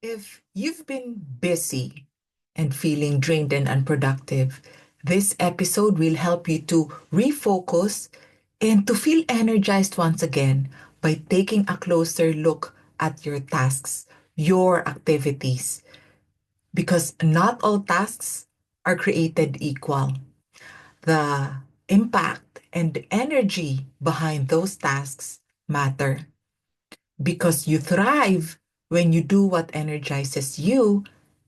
If you've been busy and feeling drained and unproductive, this episode will help you to refocus and to feel energized once again by taking a closer look at your tasks, your activities, because not all tasks are created equal. The impact and energy behind those tasks matter because you thrive when you do what energizes you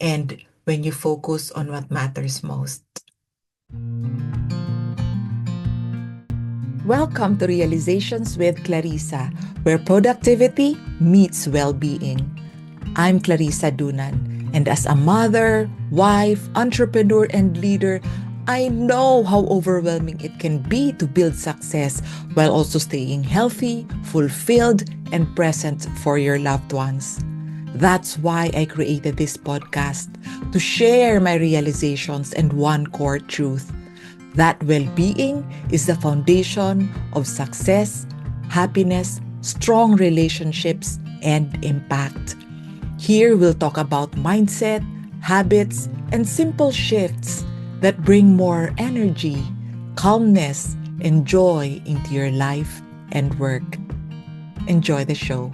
and when you focus on what matters most. Welcome to Realizations with Clarissa, where productivity meets well-being. I'm Clarissa Dunan, and as a mother, wife, entrepreneur, and leader, I know how overwhelming it can be to build success while also staying healthy, fulfilled, and present for your loved ones. That's why I created this podcast to share my realizations and one core truth that well-being is the foundation of success, happiness, strong relationships, and impact. Here we'll talk about mindset, habits, and simple shifts that bring more energy, calmness, and joy into your life and work. Enjoy the show.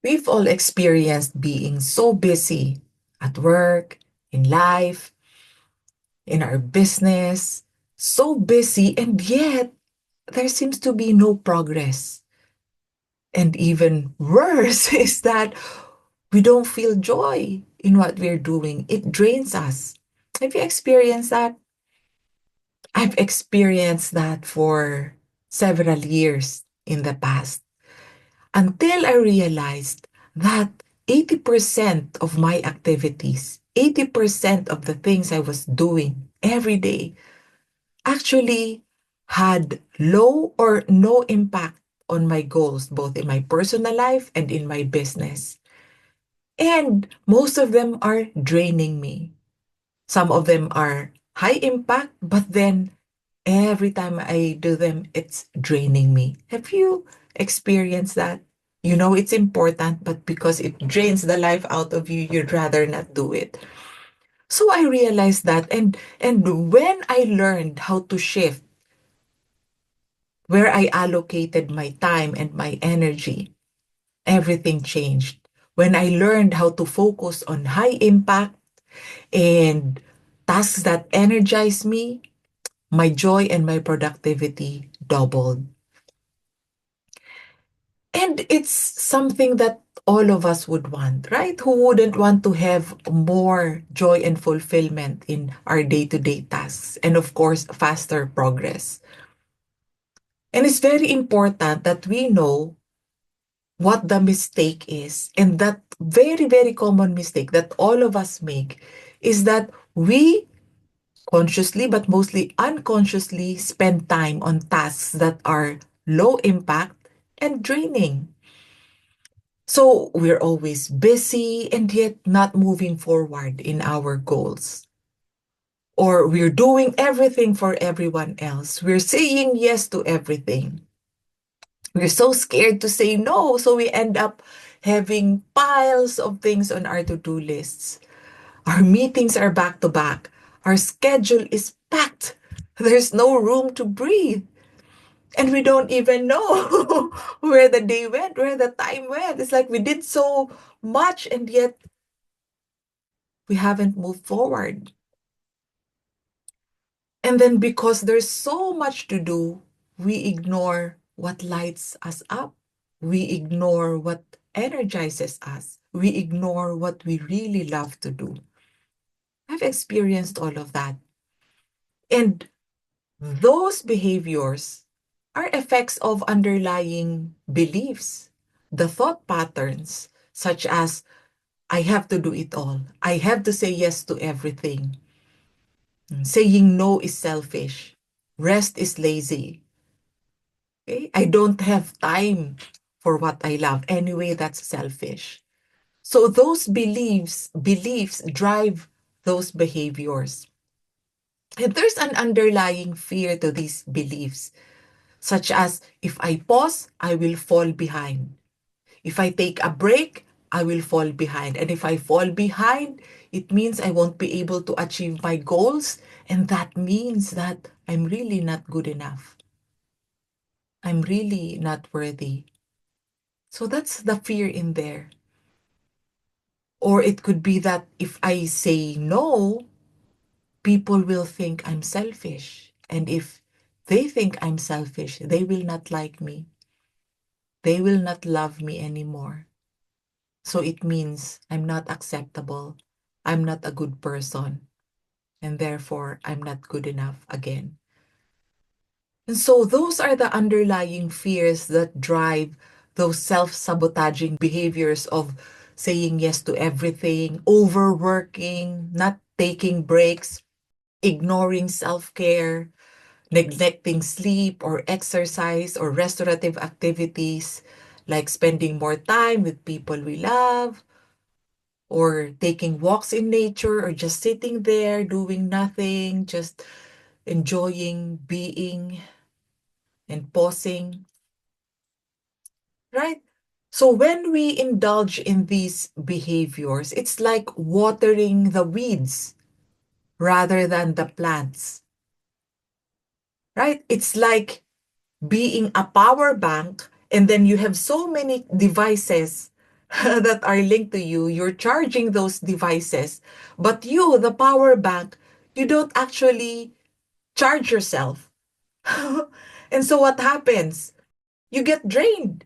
We've all experienced being so busy at work, in life, in our business, so busy, and yet there seems to be no progress. And even worse is that we don't feel joy in what we're doing. It drains us. Have you experienced that? I've experienced that for several years in the past until I realized that 80% of my activities, 80% of the things I was doing every day actually had low or no impact on my goals, both in my personal life and in my business. And most of them are draining me. Some of them are high impact, but then every time I do them, it's draining me. Have you experienced that? You know it's important, but because it drains the life out of you, you'd rather not do it. So I realized that, and when I learned how to shift where I allocated my time and my energy, everything changed. When I learned how to focus on high impact and tasks that energize me, my joy and my productivity doubled. And it's something that all of us would want, right? Who wouldn't want to have more joy and fulfillment in our day-to-day tasks? And of course, faster progress. And it's very important that we know what the mistake is. And that very, very common mistake that all of us make is that we consciously, but mostly unconsciously, spend time on tasks that are low impact and draining. So we're always busy and yet not moving forward in our goals. Or we're doing everything for everyone else. We're saying yes to everything. We're so scared to say no, so we end up having piles of things on our to-do lists. Our meetings are back to back. Our schedule is packed. There's no room to breathe. And we don't even know where the day went, where the time went. It's like we did so much and yet we haven't moved forward. And then because there's so much to do, we ignore what lights us up. We ignore what energizes us. We ignore what we really love to do. I've experienced all of that. And those behaviors are effects of underlying beliefs, the thought patterns, such as, I have to do it all. I have to say yes to everything. Saying no is selfish. Rest is lazy. Okay? I don't have time for what I love. Anyway, that's selfish. So those beliefs drive those behaviors. And there's an underlying fear to these beliefs, such as if I pause, I will fall behind. If I take a break, I will fall behind. And if I fall behind, it means I won't be able to achieve my goals. And that means that I'm really not good enough. I'm really not worthy. So that's the fear in there. Or it could be that if I say no, people will think I'm selfish. And if they think I'm selfish, they will not like me. They will not love me anymore. So it means I'm not acceptable. I'm not a good person. And therefore, I'm not good enough again. And so those are the underlying fears that drive those self-sabotaging behaviors of saying yes to everything, overworking, not taking breaks, ignoring self-care, neglecting sleep or exercise or restorative activities, like spending more time with people we love, or taking walks in nature, or just sitting there doing nothing, just enjoying being and pausing, right? So when we indulge in these behaviors, it's like watering the weeds rather than the plants, right? It's like being a power bank, and then you have so many devices that are linked to you. You're charging those devices, but you, the power bank, you don't actually charge yourself. And so what happens? You get drained,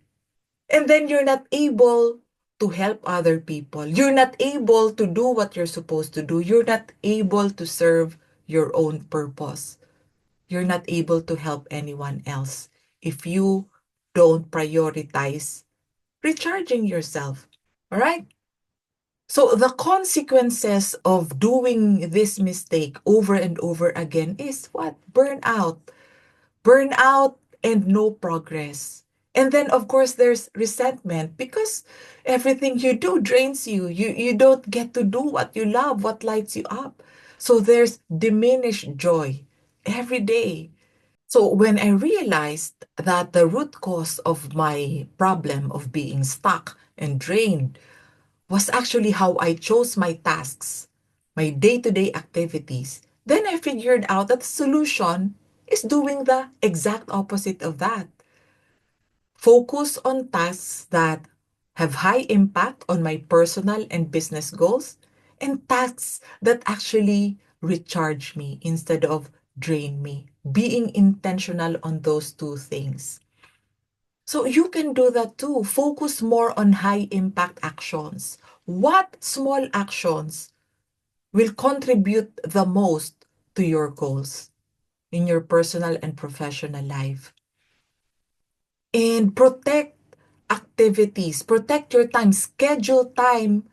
and then you're not able to help other people. You're not able to do what you're supposed to do. You're not able to serve your own purpose. You're not able to help anyone else if you don't prioritize recharging yourself. All right? So the consequences of doing this mistake over and over again is what? Burnout. Burnout and no progress. And then of course there's resentment because everything you do drains you. You don't get to do what you love, what lights you up. So there's diminished joy every day. So when I realized that the root cause of my problem of being stuck and drained was actually how I chose my tasks, my day-to-day activities, then I figured out that the solution is doing the exact opposite of that. Focus on tasks that have high impact on my personal and business goals, and tasks that actually recharge me instead of drain me. Being intentional on those two things. So you can do that too. Focus more on high impact actions. What small actions will contribute the most to your goals in your personal and professional life? And protect activities, protect your time, schedule time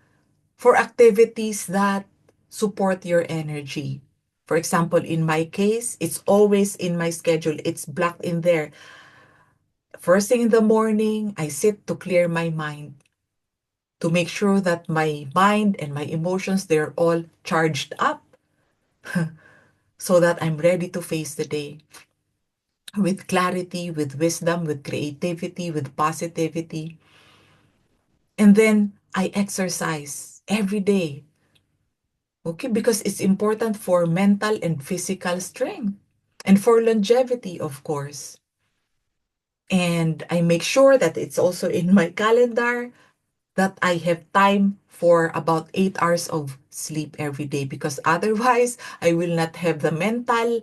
for activities that support your energy. For example, in my case, it's always in my schedule. It's blocked in there. First thing in the morning, I sit to clear my mind, to make sure that my mind and my emotions, they're all charged up so that I'm ready to face the day with clarity, with wisdom, with creativity, with positivity. And then I exercise every day, okay? Because it's important for mental and physical strength and for longevity, of course. And I make sure that it's also in my calendar that I have time for about 8 hours of sleep every day, because otherwise I will not have the mental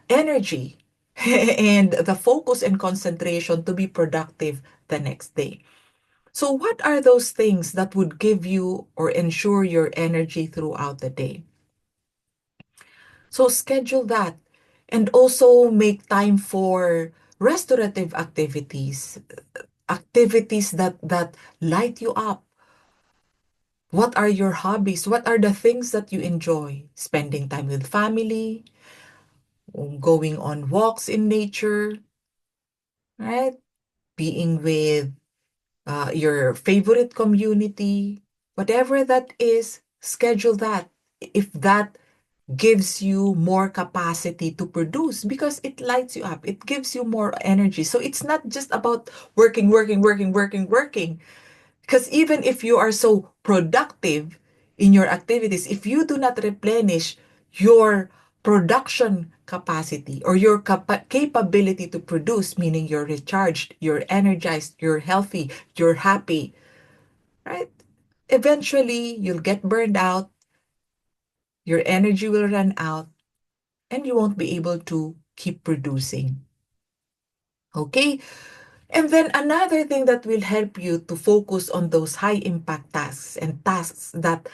energy and the focus and concentration to be productive the next day. So what are those things that would give you or ensure your energy throughout the day? So schedule that, and also make time for restorative activities, activities that light you up. What are your hobbies? What are the things that you enjoy? Spending time with family, going on walks in nature, right? Being with your favorite community, whatever that is, schedule that. If that gives you more capacity to produce, because it lights you up, it gives you more energy. So it's not just about working, working, working, working, working. Because even if you are so productive in your activities, if you do not replenish your production capacity or your capability to produce, meaning you're recharged, you're energized, you're healthy, you're happy, right? Eventually, you'll get burned out, your energy will run out, and you won't be able to keep producing. Okay? And then another thing that will help you to focus on those high impact tasks and tasks that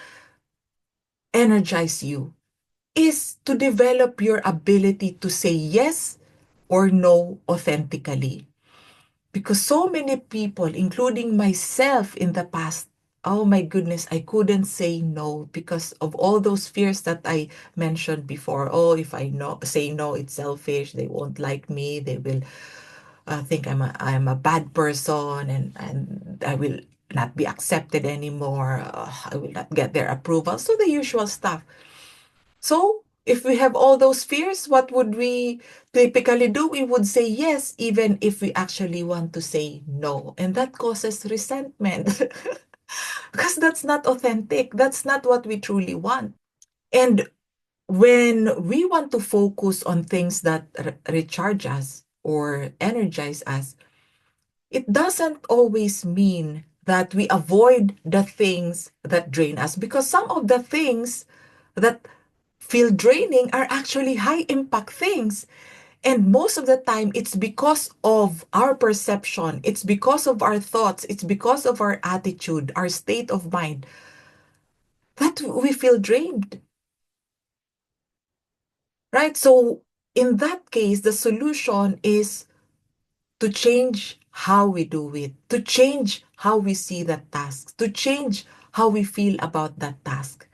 energize you is to develop your ability to say yes or no authentically. Because so many people, including myself in the past, oh my goodness, I couldn't say no because of all those fears that I mentioned before. Oh, if I say no, it's selfish. They won't like me. They will think I'm a bad person, and I will not be accepted anymore. I will not get their approval. So the usual stuff. So, if we have all those fears, what would we typically do? We would say yes, even if we actually want to say no. And that causes resentment because that's not authentic. That's not what we truly want. And when we want to focus on things that recharge us or energize us, it doesn't always mean that we avoid the things that drain us, because some of the things that feel draining are actually high impact things. And most of the time, it's because of our perception, it's because of our thoughts, it's because of our attitude, our state of mind that we feel drained, right? So, in that case, the solution is to change how we do it, to change how we see that task, to change how we feel about that task,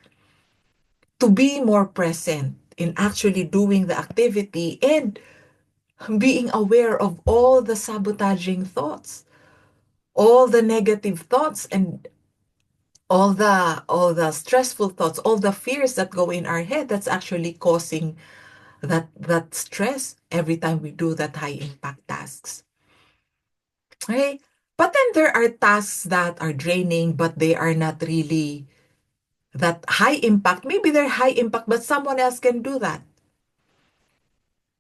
to be more present in actually doing the activity and being aware of all the sabotaging thoughts, all the negative thoughts, and all the stressful thoughts, all the fears that go in our head that's actually causing that stress every time we do that high impact tasks. Okay? But then there are tasks that are draining, but they are not really that high impact. Maybe they're high impact, but someone else can do that.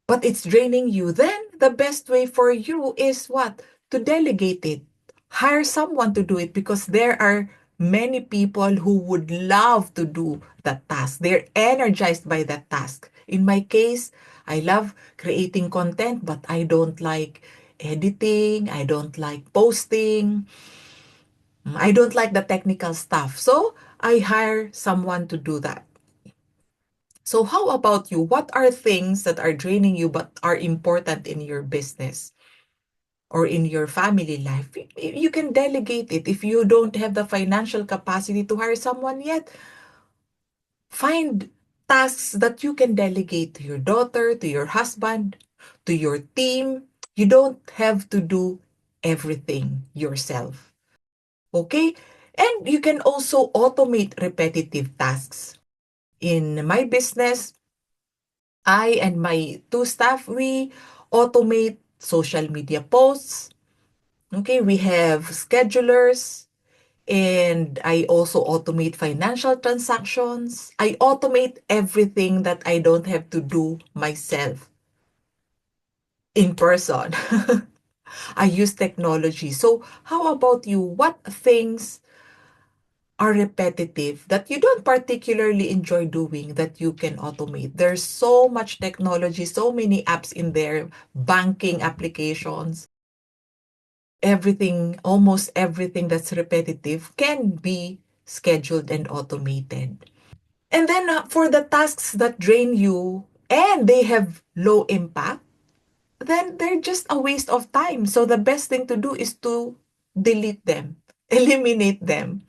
But it's draining you. Then the best way for you is what? To delegate it. Hire someone to do it, because there are many people who would love to do that task. They're energized by that task. In my case, I love creating content, but I don't like editing. I don't like posting. I don't like the technical stuff. So I hire someone to do that. So how about you? What are things that are draining you but are important in your business or in your family life? You can delegate it. If you don't have the financial capacity to hire someone yet, find tasks that you can delegate to your daughter, to your husband, to your team. You don't have to do everything yourself. Okay? And you can also automate repetitive tasks. In my business, I and my two staff, we automate social media posts. Okay, we have schedulers, and I also automate financial transactions. I automate everything that I don't have to do myself in person. I use technology. So, how about you? What things are repetitive that you don't particularly enjoy doing that you can automate? There's so much technology, so many apps in there, banking applications, everything, almost everything that's repetitive can be scheduled and automated. And then for the tasks that drain you and they have low impact, then they're just a waste of time. So the best thing to do is to delete them, eliminate them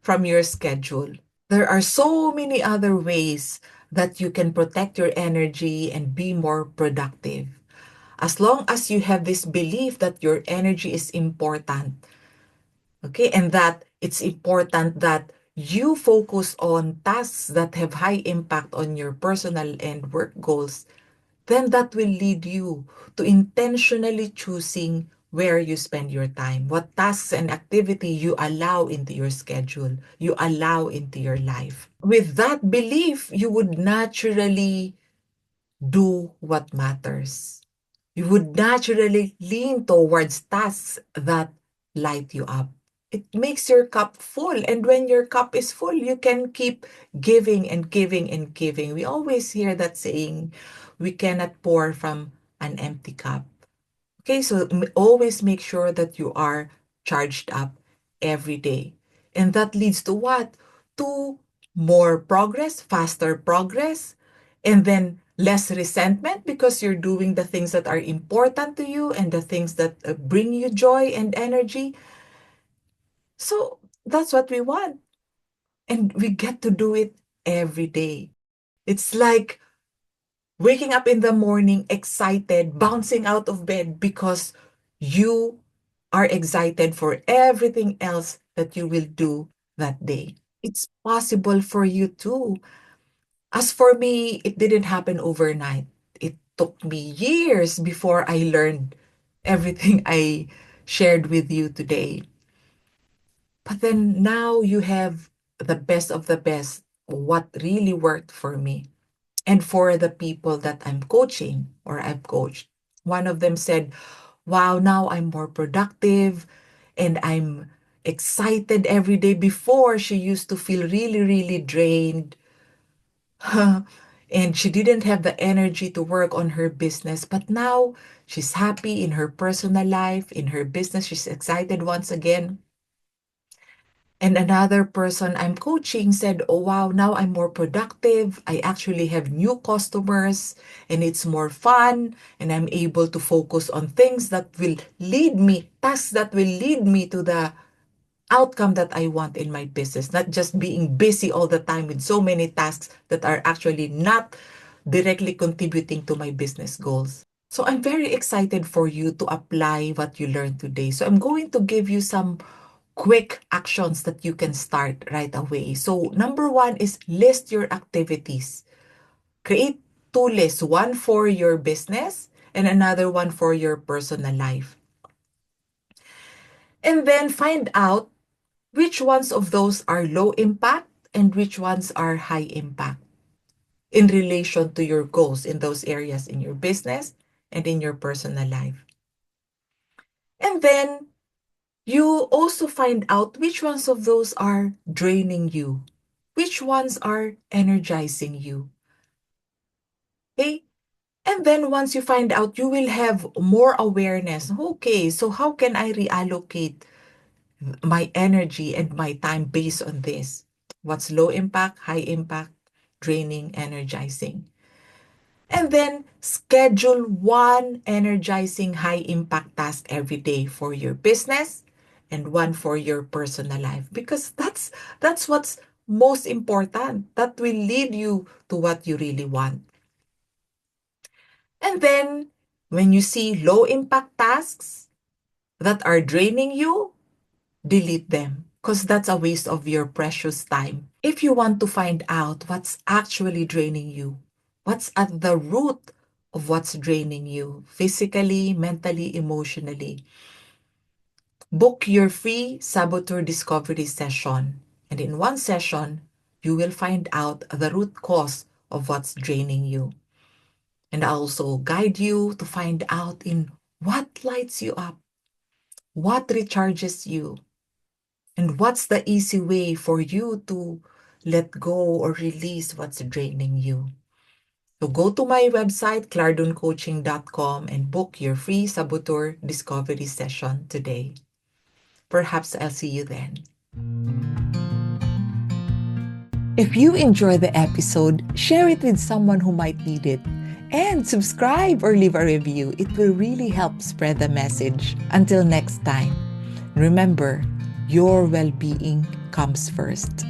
from your schedule. There are so many other ways that you can protect your energy and be more productive. As long as you have this belief that your energy is important, okay, and that it's important that you focus on tasks that have high impact on your personal and work goals, then that will lead you to intentionally choosing where you spend your time, what tasks and activity you allow into your schedule, you allow into your life. With that belief, you would naturally do what matters. You would naturally lean towards tasks that light you up. It makes your cup full. And when your cup is full, you can keep giving and giving and giving. We always hear that saying, we cannot pour from an empty cup. Okay, so always make sure that you are charged up every day. And that leads to what? To more progress, faster progress, and then less resentment because you're doing the things that are important to you and the things that bring you joy and energy. So that's what we want. And we get to do it every day. It's like waking up in the morning excited, bouncing out of bed because you are excited for everything else that you will do that day. It's possible for you too. As for me, it didn't happen overnight. It took me years before I learned everything I shared with you today. But then now you have the best of the best, what really worked for me. And for the people that I'm coaching or I've coached. One of them said, wow, now I'm more productive and I'm excited every day. Before, she used to feel really, really drained. And she didn't have the energy to work on her business. But now she's happy in her personal life, in her business. She's excited once again. And another person I'm coaching said, oh, wow, now I'm more productive. I actually have new customers and it's more fun. And I'm able to focus on things that will lead me, tasks that will lead me to the outcome that I want in my business, not just being busy all the time with so many tasks that are actually not directly contributing to my business goals. So I'm very excited for you to apply what you learned today. So I'm going to give you some quick actions that you can start right away. So number one is list your activities. Create two lists, one for your business and another one for your personal life. And then find out which ones of those are low impact and which ones are high impact in relation to your goals in those areas in your business and in your personal life. And then you also find out which ones of those are draining you, which ones are energizing you. Okay? And then once you find out, you will have more awareness. Okay, so how can I reallocate my energy and my time based on this? What's low impact, high impact, draining, energizing? And then schedule one energizing high impact task every day for your business and one for your personal life because that's what's most important. That will lead you to what you really want. And then when you see low impact tasks that are draining you, delete them because that's a waste of your precious time. If you want to find out what's actually draining you, what's at the root of what's draining you, physically, mentally, emotionally, book your free Saboteur Discovery Session. And in one session, you will find out the root cause of what's draining you. And I'll also guide you to find out in what lights you up, what recharges you, and what's the easy way for you to let go or release what's draining you. So go to my website, clardooncoaching.com, and book your free Saboteur Discovery Session today. Perhaps I'll see you then. If you enjoy the episode, share it with someone who might need it. And subscribe or leave a review. It will really help spread the message. Until next time, remember, your well-being comes first.